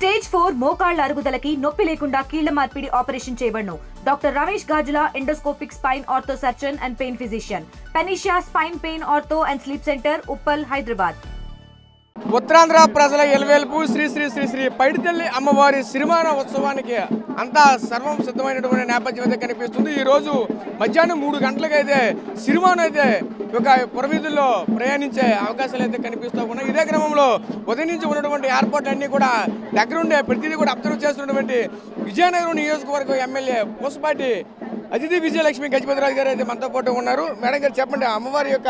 Stage 4 మోకాళ్ల అరుగుదలకి నొప్పి లేకుండా కీళ్ల మార్పిడి ఆపరేషన్ చేయబడును. Doctor Ramesh Gajula, endoscopic spine ortho surgeon and pain physician, Panacea spine pain ortho and sleep centre, Uppal, Hyderabad. Uttarandhra ప్రజల ఎలవేల్పు శ్రీ శ్రీ శ్రీ శ్రీ పైడితల్లి అమ్మవారి సిరిమాన ఉత్సవానికి అంతా సర్వం సిద్ధమైనటువంటి నేపథ్యం అయితే కనిపిస్తుంది. ఈరోజు మధ్యాహ్నం 3 గంటలకైతే సిరిమాను అయితే ఒక పురవీధుల్లో ప్రయాణించే అవకాశాలు అయితే కనిపిస్తూ ఉన్నాయి. ఇదే క్రమంలో ఉదయం నుంచి ఉన్నటువంటి ఏర్పాట్లన్నీ కూడా దగ్గరుండే ప్రతిదీ కూడా అబ్జర్వ్ చేస్తున్నటువంటి విజయనగరం నియోజకవర్గం ఎమ్మెల్యే పూసపాటి అతిథి విజయలక్ష్మి గజపతిరాజు గారు అయితే మనతో పాటు ఉన్నారు. మేడం గారు చెప్పండి, అమ్మవారి యొక్క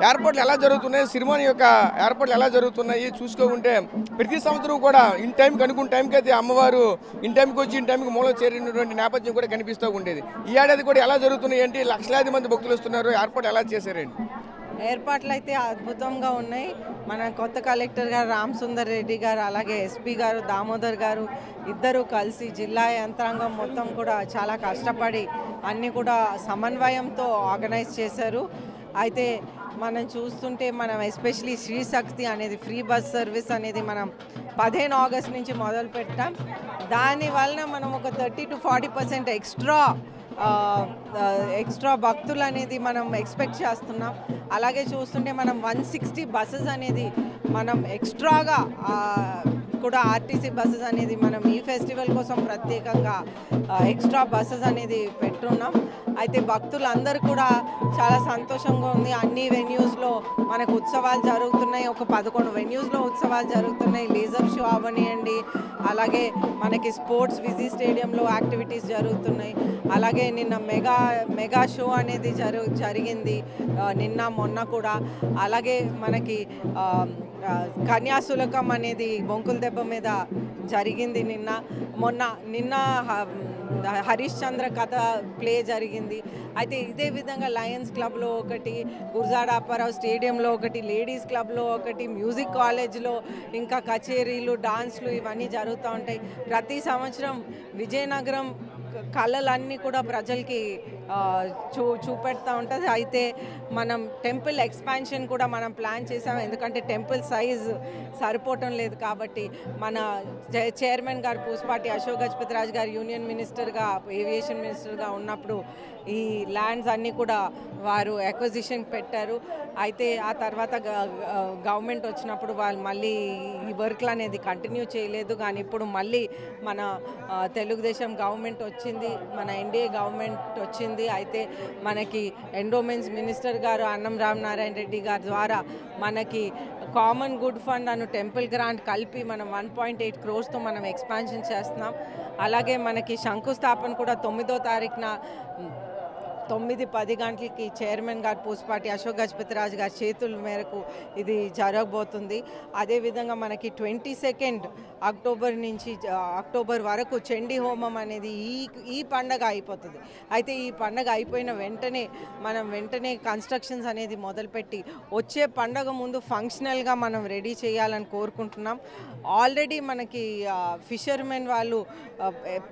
ఏర్పాట్లు ఎలా జరుగుతున్నాయి, సిరిమాని యొక్క ఏర్పాట్లు ఎలా జరుగుతున్నాయి చూసుకోకుంటే ప్రతి సంవత్సరం కూడా ఇన్ టైంకి అనుకున్న టైంకి అయితే అమ్మవారు ఇన్ టైంకి వచ్చి ఇన్ టైంకి మూల చేరినటువంటి నేపథ్యం కూడా కనిపిస్తూ ఉండేది. ఈ ఏడాది కూడా ఎలా జరుగుతున్నాయి ఏంటి, లక్షలాది మంది భక్తులు వస్తున్నారు, ఏర్పాట్లు ఎలా చేశారండి? ఏర్పాట్లు అయితే అద్భుతంగా ఉన్నాయి. మన కొత్త కలెక్టర్ గారు రామ్ సుందర్ రెడ్డి గారు, అలాగే ఎస్పీ గారు దామోదర్ గారు ఇద్దరు కలిసి జిల్లా యంత్రాంగం మొత్తం కూడా చాలా కష్టపడి అన్నీ కూడా సమన్వయంతో ఆర్గనైజ్ చేశారు. అయితే మనం చూస్తుంటే మనం ఎస్పెషలీ శ్రీ శక్తి అనేది ఫ్రీ బస్ సర్వీస్ అనేది మనం 15 ఆగస్ట్ నుంచి మొదలు పెట్టాం. దానివలన మనం ఒక 30 to 40% ఎక్స్ట్రా భక్తులు అనేది మనం ఎక్స్పెక్ట్ చేస్తున్నాం. అలాగే చూస్తుంటే మనం 160 బస్సెస్ అనేది మనం ఎక్స్ట్రాగా కూడా ఆర్టీసీ బస్సెస్ అనేది మనం ఈ ఫెస్టివల్ కోసం ప్రత్యేకంగా ఎక్స్ట్రా బస్సెస్ అనేది పెట్టున్నాం. అయితే భక్తులందరూ కూడా చాలా సంతోషంగా ఉంది. అన్ని వెన్యూస్లో మనకు ఉత్సవాలు జరుగుతున్నాయి. ఒక 11 వెన్యూస్లో ఉత్సవాలు జరుగుతున్నాయి. లేజర్ షో అవనియండి, అలాగే మనకి స్పోర్ట్స్ విజీ స్టేడియంలో యాక్టివిటీస్ జరుగుతున్నాయి. అలాగే నిన్న మెగా షో అనేది జరిగింది నిన్న మొన్న కూడా. అలాగే మనకి కన్యాశులకం అనేది బొంకుల దెబ్బ మీద జరిగింది నిన్న హరీష్ చంద్ర కథ ప్లే జరిగింది. అయితే ఇదే విధంగా లయన్స్ క్లబ్లో ఒకటి, గుర్జాడ అప్పారావు స్టేడియంలో ఒకటి, లేడీస్ క్లబ్లో ఒకటి, మ్యూజిక్ కాలేజ్లో ఇంకా కచేరీలు, డాన్స్లు ఇవన్నీ జరుగుతూ ఉంటాయి. ప్రతి సంవత్సరం విజయనగరం కళలన్నీ కూడా ప్రజలకి చూపెడతా ఉంటుంది. అయితే మనం టెంపుల్ ఎక్స్పాన్షన్ కూడా మనం ప్లాన్ చేసాం. ఎందుకంటే టెంపుల్ సైజ్ సరిపోవటం లేదు కాబట్టి మన చైర్మన్ గారు పూసపాటి అశోక్ గజపతిరాజు గారు యూనియన్ మినిస్టర్గా, ఏవియేషన్ మినిస్టర్గా ఉన్నప్పుడు ఈ ల్యాండ్స్ అన్నీ కూడా వారు అక్విజిషన్ పెట్టారు. అయితే ఆ తర్వాత గవర్నమెంట్ వచ్చినప్పుడు వాళ్ళు మళ్ళీ ఈ వర్క్లు అనేది కంటిన్యూ చేయలేదు. కానీ ఇప్పుడు మళ్ళీ మన తెలుగుదేశం గవర్నమెంట్ వచ్చింది, మన ఎన్డీఏ గవర్నమెంట్ వచ్చింది. అయితే మనకి ఎండోమెంట్స్ మినిస్టర్ గారు అన్నం రామనారాయణ రెడ్డి గారి ద్వారా మనకి కామన్ గుడ్ ఫండ్ అను టెంపుల్ గ్రాంట్ కలిపి మనం 1.8 crores మనం ఎక్స్పాన్షన్ చేస్తున్నాం. అలాగే మనకి శంకుస్థాపన కూడా 9వ తారీఖున 9-10 గంటలకి చైర్మన్ గారు పూసపాటి అశోక్ గజపతిరాజు గారి చేతుల మేరకు ఇది జరగబోతుంది. అదేవిధంగా మనకి 22 అక్టోబర్ నుంచి అక్టోబర్ వరకు చండీ హోమం అనేది ఈ పండగ అయిపోతుంది. అయితే ఈ పండగ అయిపోయిన వెంటనే కన్స్ట్రక్షన్స్ అనేది మొదలుపెట్టి వచ్చే పండగ ముందు ఫంక్షనల్గా మనం రెడీ చేయాలని కోరుకుంటున్నాం. ఆల్రెడీ మనకి ఫిషర్మెన్ వాళ్ళు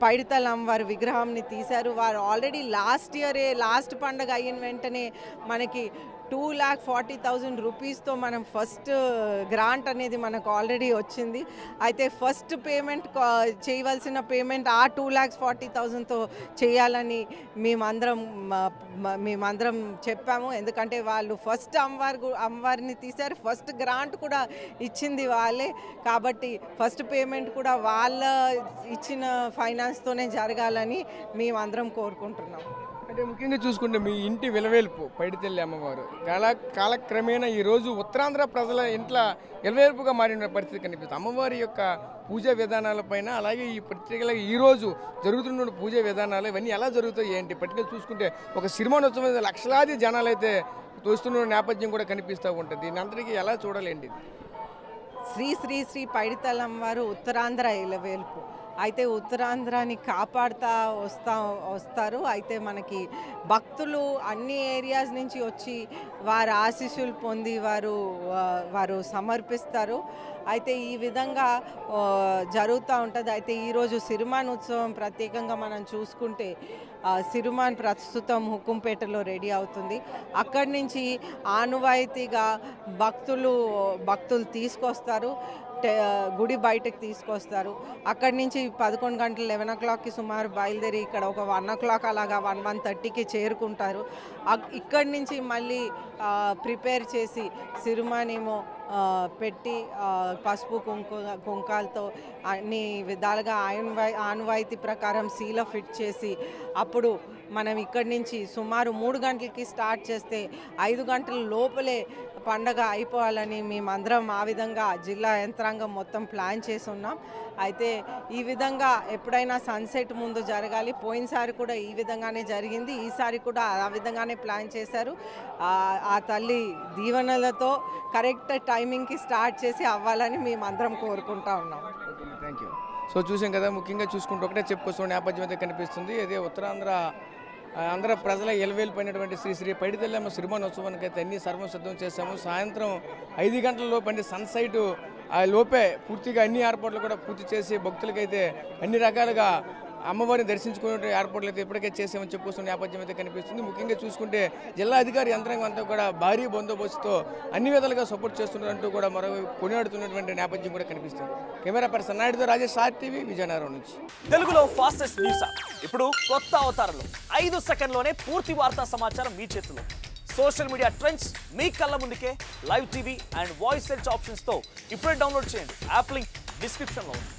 పైడితల్లి అమ్మవారి విగ్రహాన్ని తీశారు. వారు ఆల్రెడీ లాస్ట్ పండగ అయిన వెంటనే మనకి 2,40,000 రూపీస్తో మనం ఫస్ట్ గ్రాంట్ అనేది మనకు ఆల్రెడీ వచ్చింది. అయితే ఫస్ట్ పేమెంట్ చేయవలసిన పేమెంట్ ఆ 2,40,000తో చేయాలని మేమందరం చెప్పాము. ఎందుకంటే వాళ్ళు ఫస్ట్ అమ్మవారిని తీశారు, ఫస్ట్ గ్రాంట్ కూడా ఇచ్చింది వాళ్ళే కాబట్టి ఫస్ట్ పేమెంట్ కూడా వాళ్ళ ఇచ్చిన ఫైనాన్స్తోనే జరగాలని మేమందరం కోరుకుంటున్నాం. అంటే ముఖ్యంగా చూసుకుంటే మీ ఇంటి విలవేల్పు పైడితల్లి అమ్మవారు కాలక్రమేణా ఈరోజు ఉత్తరాంధ్ర ప్రజల ఇంట్లో విలవేల్పుగా మారిన పరిస్థితి కనిపిస్తుంది. అమ్మవారి యొక్క పూజా విధానాలపైన, అలాగే ఈ పర్టికులర్గా ఈరోజు జరుగుతున్న పూజా విధానాలు ఇవన్నీ ఎలా జరుగుతాయి ఏంటి, పర్టికులర్ చూసుకుంటే ఒక సిరిమానోత్సవం లక్షలాది జనాలు అయితే తోస్తున్న నేపథ్యం కూడా కనిపిస్తూ ఉంటుంది. దీని అందరికీ ఎలా చూడాలండి? శ్రీ శ్రీ శ్రీ పైడితల్లి అమ్మవారు ఉత్తరాంధ్ర ఇలవేల్పు. అయితే ఉత్తరాంధ్రాని కాపాడుతూ వస్తారు. అయితే మనకి భక్తులు అన్ని ఏరియాస్ నుంచి వచ్చి వారి ఆశీస్సులు పొంది వారు సమర్పిస్తారు. అయితే ఈ విధంగా జరుగుతూ ఉంటుంది. అయితే ఈరోజు సిరిమాన్ ఉత్సవం ప్రత్యేకంగా మనం చూసుకుంటే సిరిమాన్ ప్రస్తుతం హుకుంపేటలో రెడీ అవుతుంది. అక్కడి నుంచి ఆనువాయితీగా భక్తులు తీసుకొస్తారు. గుడి బయటకు తీసుకొస్తారు. అక్కడి నుంచి 11 గంటలు 11 o'clockకి సుమారు బయలుదేరి ఇక్కడ ఒక 1 o'clock అలాగా 1:30కి చేరుకుంటారు. ఇక్కడి నుంచి మళ్ళీ ప్రిపేర్ చేసి సిరిమానేమో పెట్టి పసుపు కుంకాలతో అన్ని విధాలుగా ఆనవాయితీ ప్రకారం సీల ఫిట్ చేసి అప్పుడు మనం ఇక్కడి నుంచి సుమారు 3 గంటలకి స్టార్ట్ చేస్తే 5 గంటల లోపలే పండగ అయిపోవాలని మేమందరం ఆ విధంగా జిల్లా యంత్రాంగం మొత్తం ప్లాన్ చేసి ఉన్నాం. అయితే ఈ విధంగా ఎప్పుడైనా సన్సెట్ ముందు జరగాలి. పోయినసారి కూడా ఈ విధంగానే జరిగింది, ఈసారి కూడా ఆ విధంగానే ప్లాన్ చేశారు. ఆ తల్లి దీవెనలతో కరెక్ట్ టైమింగ్కి స్టార్ట్ చేసి అవ్వాలని మేమందరం కోరుకుంటా ఉన్నాం. Thank you. సో చూసాం కదా, ముఖ్యంగా చూసుకుంటూ ఒకటే చెప్పుకొస్తున్న నేపథ్యం అయితే కనిపిస్తుంది. అదే ఆంధ్ర ప్రజల ఎలవేలిపోయినటువంటి శ్రీ శ్రీ పైడితల్లి సిరిమానోత్సవానికి అయితే అన్ని సర్వం సిద్ధం చేశాము. సాయంత్రం 5 గంటల లోపు సన్సైట్ లోపే పూర్తిగా అన్ని ఏర్పాట్లు కూడా పూర్తి చేసి భక్తులకైతే అన్ని రకాలుగా అమ్మవారిని దర్శించుకునే ఏర్పాట్లు అయితే ఇప్పటికే చేసామని చెప్పుకొస్తున్న నేపథ్యం అయితే కనిపిస్తుంది. ముఖ్యంగా చూసుకుంటే జిల్లా అధికారి యంత్రాంగం అంతా కూడా భారీ బందోబస్తుతో అన్ని విధాలుగా సపోర్ట్ చేస్తున్నారంటూ కూడా మరో కొనియాడుతున్నటువంటి నేపథ్యం కూడా కనిపిస్తుంది. కెమెరా పర్సన్ నాయుడుతో రాజేష్, RTV, విజయనగరం నుంచి. తెలుగులో ఫాస్టెస్ట్ న్యూస్ ఇప్పుడు కొత్త అవతారంలో 5 సెకండ్లోనే పూర్తి వార్తా సమాచారం మీ చేతిలో. సోషల్ మీడియా ట్రెండ్స్ మీ కళ్ళ ముందుకే live TV and voice search ఆప్షన్స్తో ఇప్పుడే డౌన్లోడ్ చేయండి. యాప్ లింక్ డిస్క్రిప్షన్లో ఉంది.